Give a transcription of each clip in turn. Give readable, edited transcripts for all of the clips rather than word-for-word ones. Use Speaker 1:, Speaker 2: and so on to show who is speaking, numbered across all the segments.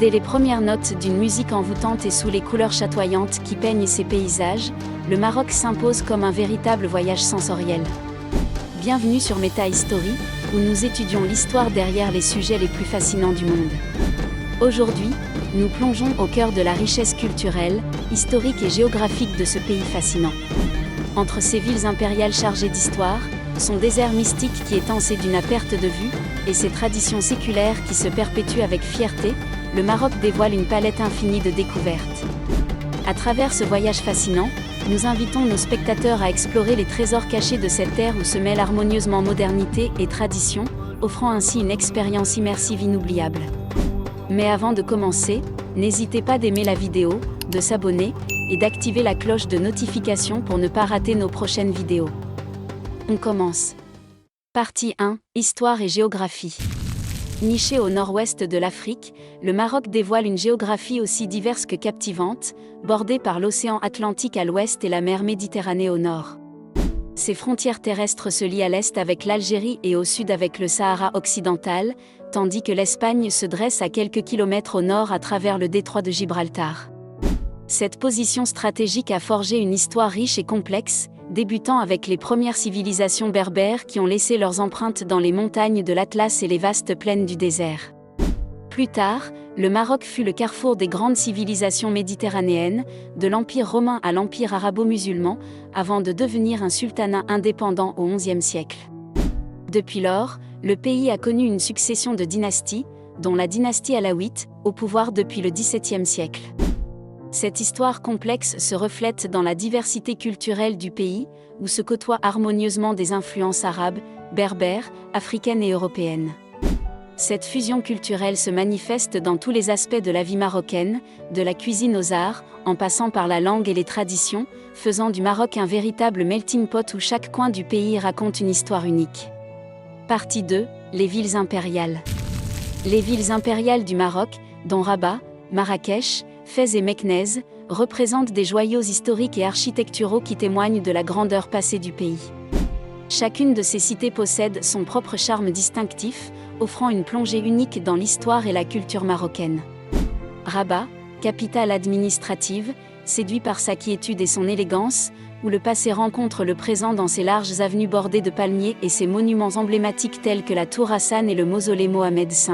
Speaker 1: Dès les premières notes d'une musique envoûtante et sous les couleurs chatoyantes qui peignent ses paysages, le Maroc s'impose comme un véritable voyage sensoriel. Bienvenue sur Meta History, où nous étudions l'histoire derrière les sujets les plus fascinants du monde. Aujourd'hui, nous plongeons au cœur de la richesse culturelle, historique et géographique de ce pays fascinant. Entre ses villes impériales chargées d'histoire, son désert mystique qui est encé d'une perte de vue, et ses traditions séculaires qui se perpétuent avec fierté, le Maroc dévoile une palette infinie de découvertes. À travers ce voyage fascinant, nous invitons nos spectateurs à explorer les trésors cachés de cette terre où se mêlent harmonieusement modernité et tradition, offrant ainsi une expérience immersive inoubliable. Mais avant de commencer, n'hésitez pas d'aimer la vidéo, de s'abonner, et d'activer la cloche de notification pour ne pas rater nos prochaines vidéos. On commence. Partie 1, Histoire et géographie. Niché au nord-ouest de l'Afrique, le Maroc dévoile une géographie aussi diverse que captivante, bordée par l'océan Atlantique à l'ouest et la mer Méditerranée au nord. Ses frontières terrestres se lient à l'est avec l'Algérie et au sud avec le Sahara occidental, tandis que l'Espagne se dresse à quelques kilomètres au nord à travers le détroit de Gibraltar. Cette position stratégique a forgé une histoire riche et complexe, débutant avec les premières civilisations berbères qui ont laissé leurs empreintes dans les montagnes de l'Atlas et les vastes plaines du désert. Plus tard, le Maroc fut le carrefour des grandes civilisations méditerranéennes, de l'Empire romain à l'Empire arabo-musulman, avant de devenir un sultanat indépendant au XIe siècle. Depuis lors, le pays a connu une succession de dynasties, dont la dynastie alaouite, au pouvoir depuis le XVIIe siècle. Cette histoire complexe se reflète dans la diversité culturelle du pays, où se côtoient harmonieusement des influences arabes, berbères, africaines et européennes. Cette fusion culturelle se manifeste dans tous les aspects de la vie marocaine, de la cuisine aux arts, en passant par la langue et les traditions, faisant du Maroc un véritable melting pot où chaque coin du pays raconte une histoire unique. Partie 2, les villes impériales. Les villes impériales du Maroc, dont Rabat, Marrakech, Fès et Meknès, représentent des joyaux historiques et architecturaux qui témoignent de la grandeur passée du pays. Chacune de ces cités possède son propre charme distinctif, offrant une plongée unique dans l'histoire et la culture marocaine. Rabat, capitale administrative, séduit par sa quiétude et son élégance, où le passé rencontre le présent dans ses larges avenues bordées de palmiers et ses monuments emblématiques tels que la Tour Hassan et le mausolée Mohamed V.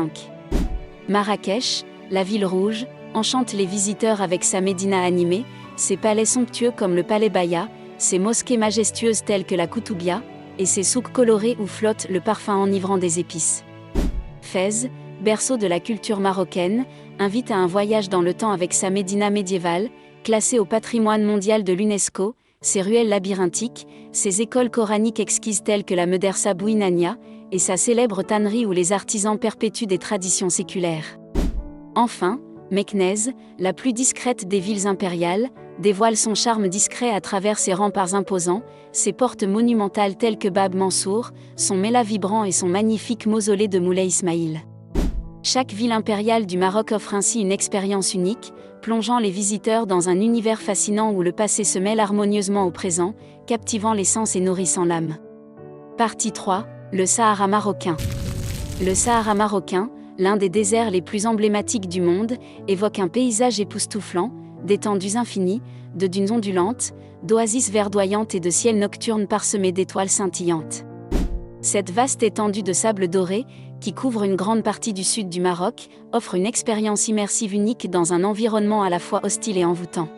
Speaker 1: Marrakech, la ville rouge, enchante les visiteurs avec sa médina animée, ses palais somptueux comme le palais Baïa, ses mosquées majestueuses telles que la Koutoubia, et ses souks colorés où flotte le parfum enivrant des épices. Fès, berceau de la culture marocaine, invite à un voyage dans le temps avec sa médina médiévale, classée au patrimoine mondial de l'UNESCO, ses ruelles labyrinthiques, ses écoles coraniques exquises telles que la Médersa Bouinania, et sa célèbre tannerie où les artisans perpétuent des traditions séculaires. Enfin, Meknès, la plus discrète des villes impériales, dévoile son charme discret à travers ses remparts imposants, ses portes monumentales telles que Bab Mansour, son méla vibrant et son magnifique mausolée de Moulay Ismaïl. Chaque ville impériale du Maroc offre ainsi une expérience unique, plongeant les visiteurs dans un univers fascinant où le passé se mêle harmonieusement au présent, captivant les sens et nourrissant l'âme. Partie 3, le Sahara marocain. Le Sahara marocain, l'un des déserts les plus emblématiques du monde, évoque un paysage époustouflant, d'étendues infinies, de dunes ondulantes, d'oasis verdoyantes et de ciels nocturnes parsemés d'étoiles scintillantes. Cette vaste étendue de sable doré, qui couvre une grande partie du sud du Maroc, offre une expérience immersive unique dans un environnement à la fois hostile et envoûtant.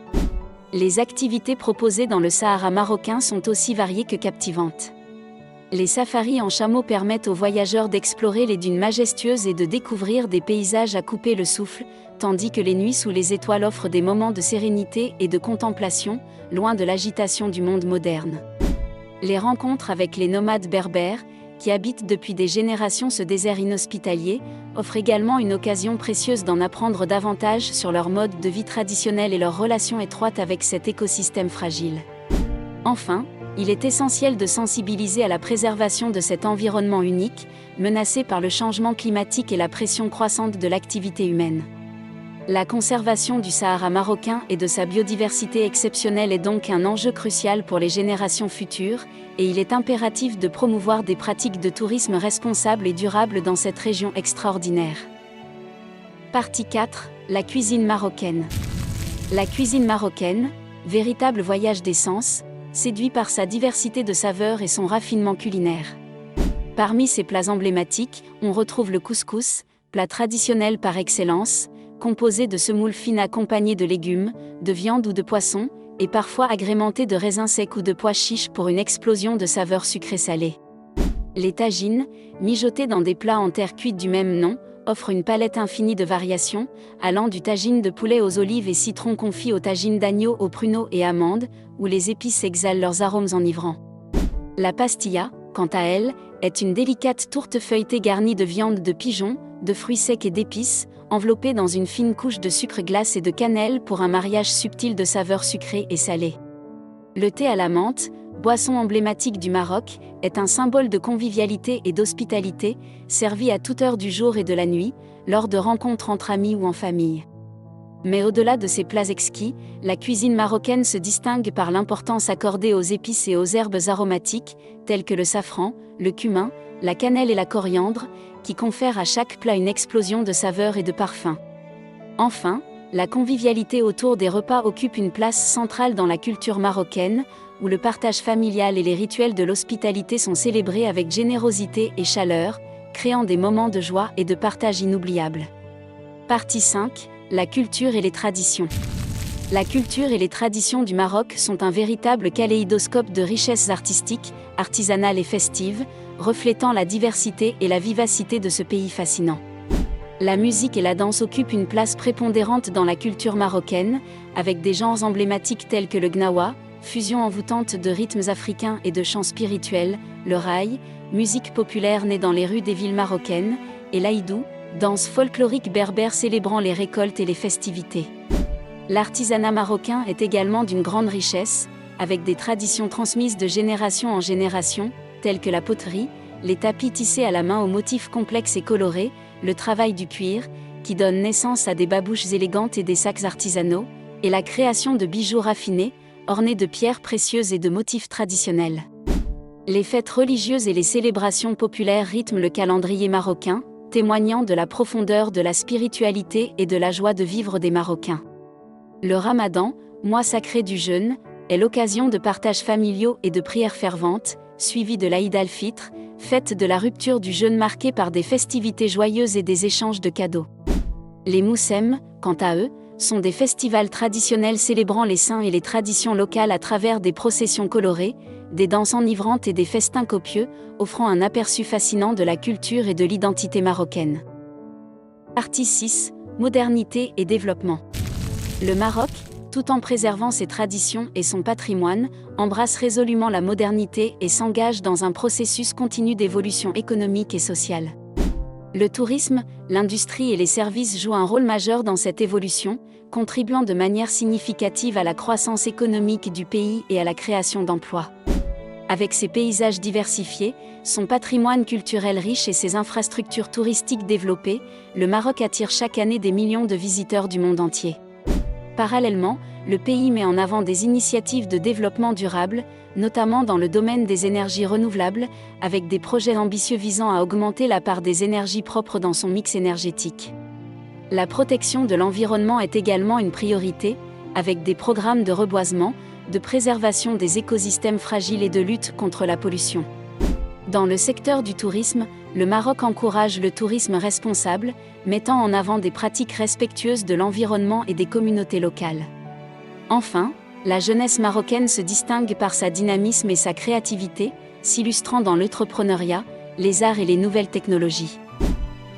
Speaker 1: Les activités proposées dans le Sahara marocain sont aussi variées que captivantes. Les safaris en chameau permettent aux voyageurs d'explorer les dunes majestueuses et de découvrir des paysages à couper le souffle, tandis que les nuits sous les étoiles offrent des moments de sérénité et de contemplation, loin de l'agitation du monde moderne. Les rencontres avec les nomades berbères, qui habitent depuis des générations ce désert inhospitalier, offrent également une occasion précieuse d'en apprendre davantage sur leur mode de vie traditionnel et leur relation étroite avec cet écosystème fragile. Enfin, il est essentiel de sensibiliser à la préservation de cet environnement unique, menacé par le changement climatique et la pression croissante de l'activité humaine. La conservation du Sahara marocain et de sa biodiversité exceptionnelle est donc un enjeu crucial pour les générations futures, et il est impératif de promouvoir des pratiques de tourisme responsables et durables dans cette région extraordinaire. Partie 4, la cuisine marocaine. La cuisine marocaine, véritable voyage des sens, séduit par sa diversité de saveurs et son raffinement culinaire. Parmi ses plats emblématiques, on retrouve le couscous, plat traditionnel par excellence, composé de semoules fines accompagnées de légumes, de viande ou de poisson, et parfois agrémenté de raisins secs ou de pois chiches pour une explosion de saveurs sucrées-salées. Les tagines, mijotées dans des plats en terre cuite du même nom, offrent une palette infinie de variations, allant du tagine de poulet aux olives et citrons confits au tagine d'agneau aux pruneaux et amandes, où les épices exhalent leurs arômes enivrants. La pastilla, quant à elle, est une délicate tourte feuilletée garnie de viande de pigeon, de fruits secs et d'épices, enveloppée dans une fine couche de sucre glace et de cannelle pour un mariage subtil de saveurs sucrées et salées. Le thé à la menthe, boisson emblématique du Maroc, est un symbole de convivialité et d'hospitalité, servi à toute heure du jour et de la nuit, lors de rencontres entre amis ou en famille. Mais au-delà de ces plats exquis, la cuisine marocaine se distingue par l'importance accordée aux épices et aux herbes aromatiques, telles que le safran, le cumin, la cannelle et la coriandre, qui confèrent à chaque plat une explosion de saveurs et de parfums. Enfin, la convivialité autour des repas occupe une place centrale dans la culture marocaine, où le partage familial et les rituels de l'hospitalité sont célébrés avec générosité et chaleur, créant des moments de joie et de partage inoubliables. Partie 5, la culture et les traditions. La culture et les traditions du Maroc sont un véritable kaléidoscope de richesses artistiques, artisanales et festives, reflétant la diversité et la vivacité de ce pays fascinant. La musique et la danse occupent une place prépondérante dans la culture marocaine, avec des genres emblématiques tels que le gnawa, fusion envoûtante de rythmes africains et de chants spirituels, le raï, musique populaire née dans les rues des villes marocaines, et l'aïdou, danse folklorique berbère célébrant les récoltes et les festivités. L'artisanat marocain est également d'une grande richesse, avec des traditions transmises de génération en génération, telles que la poterie, les tapis tissés à la main aux motifs complexes et colorés, le travail du cuir, qui donne naissance à des babouches élégantes et des sacs artisanaux, et la création de bijoux raffinés, ornés de pierres précieuses et de motifs traditionnels. Les fêtes religieuses et les célébrations populaires rythment le calendrier marocain, témoignant de la profondeur de la spiritualité et de la joie de vivre des Marocains. Le Ramadan, mois sacré du jeûne, est l'occasion de partages familiaux et de prières ferventes, suivi de l'Aïd al-Fitr, fête de la rupture du jeûne marquée par des festivités joyeuses et des échanges de cadeaux. Les Moussem, quant à eux, sont des festivals traditionnels célébrant les saints et les traditions locales à travers des processions colorées, des danses enivrantes et des festins copieux, offrant un aperçu fascinant de la culture et de l'identité marocaine. Partie 6, modernité et développement. Le Maroc, tout en préservant ses traditions et son patrimoine, embrasse résolument la modernité et s'engage dans un processus continu d'évolution économique et sociale. Le tourisme, l'industrie et les services jouent un rôle majeur dans cette évolution, contribuant de manière significative à la croissance économique du pays et à la création d'emplois. Avec ses paysages diversifiés, son patrimoine culturel riche et ses infrastructures touristiques développées, le Maroc attire chaque année des millions de visiteurs du monde entier. Parallèlement, le pays met en avant des initiatives de développement durable, notamment dans le domaine des énergies renouvelables, avec des projets ambitieux visant à augmenter la part des énergies propres dans son mix énergétique. La protection de l'environnement est également une priorité, avec des programmes de reboisement, de préservation des écosystèmes fragiles et de lutte contre la pollution. Dans le secteur du tourisme, le Maroc encourage le tourisme responsable, mettant en avant des pratiques respectueuses de l'environnement et des communautés locales. Enfin, la jeunesse marocaine se distingue par sa dynamisme et sa créativité, s'illustrant dans l'entrepreneuriat, les arts et les nouvelles technologies.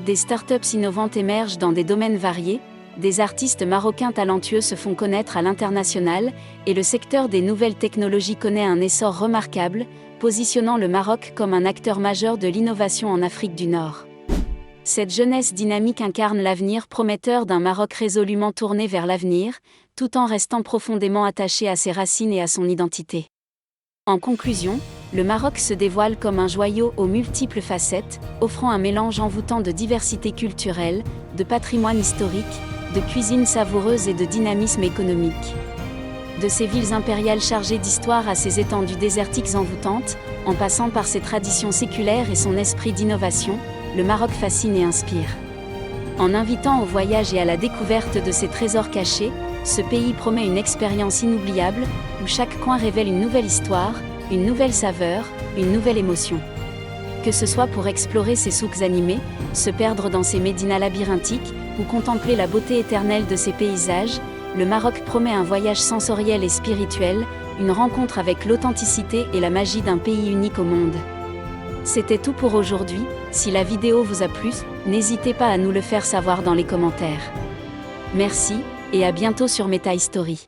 Speaker 1: Des startups innovantes émergent dans des domaines variés, des artistes marocains talentueux se font connaître à l'international, et le secteur des nouvelles technologies connaît un essor remarquable, positionnant le Maroc comme un acteur majeur de l'innovation en Afrique du Nord. Cette jeunesse dynamique incarne l'avenir prometteur d'un Maroc résolument tourné vers l'avenir, tout en restant profondément attaché à ses racines et à son identité. En conclusion, le Maroc se dévoile comme un joyau aux multiples facettes, offrant un mélange envoûtant de diversité culturelle, de patrimoine historique, de cuisine savoureuse et de dynamisme économique. De ses villes impériales chargées d'histoire à ses étendues désertiques envoûtantes, en passant par ses traditions séculaires et son esprit d'innovation, le Maroc fascine et inspire. En invitant au voyage et à la découverte de ses trésors cachés, ce pays promet une expérience inoubliable, où chaque coin révèle une nouvelle histoire, une nouvelle saveur, une nouvelle émotion. Que ce soit pour explorer ses souks animés, se perdre dans ses médinas labyrinthiques, ou contempler la beauté éternelle de ses paysages, le Maroc promet un voyage sensoriel et spirituel, une rencontre avec l'authenticité et la magie d'un pays unique au monde. C'était tout pour aujourd'hui. Si la vidéo vous a plu, n'hésitez pas à nous le faire savoir dans les commentaires. Merci, et à bientôt sur Meta History.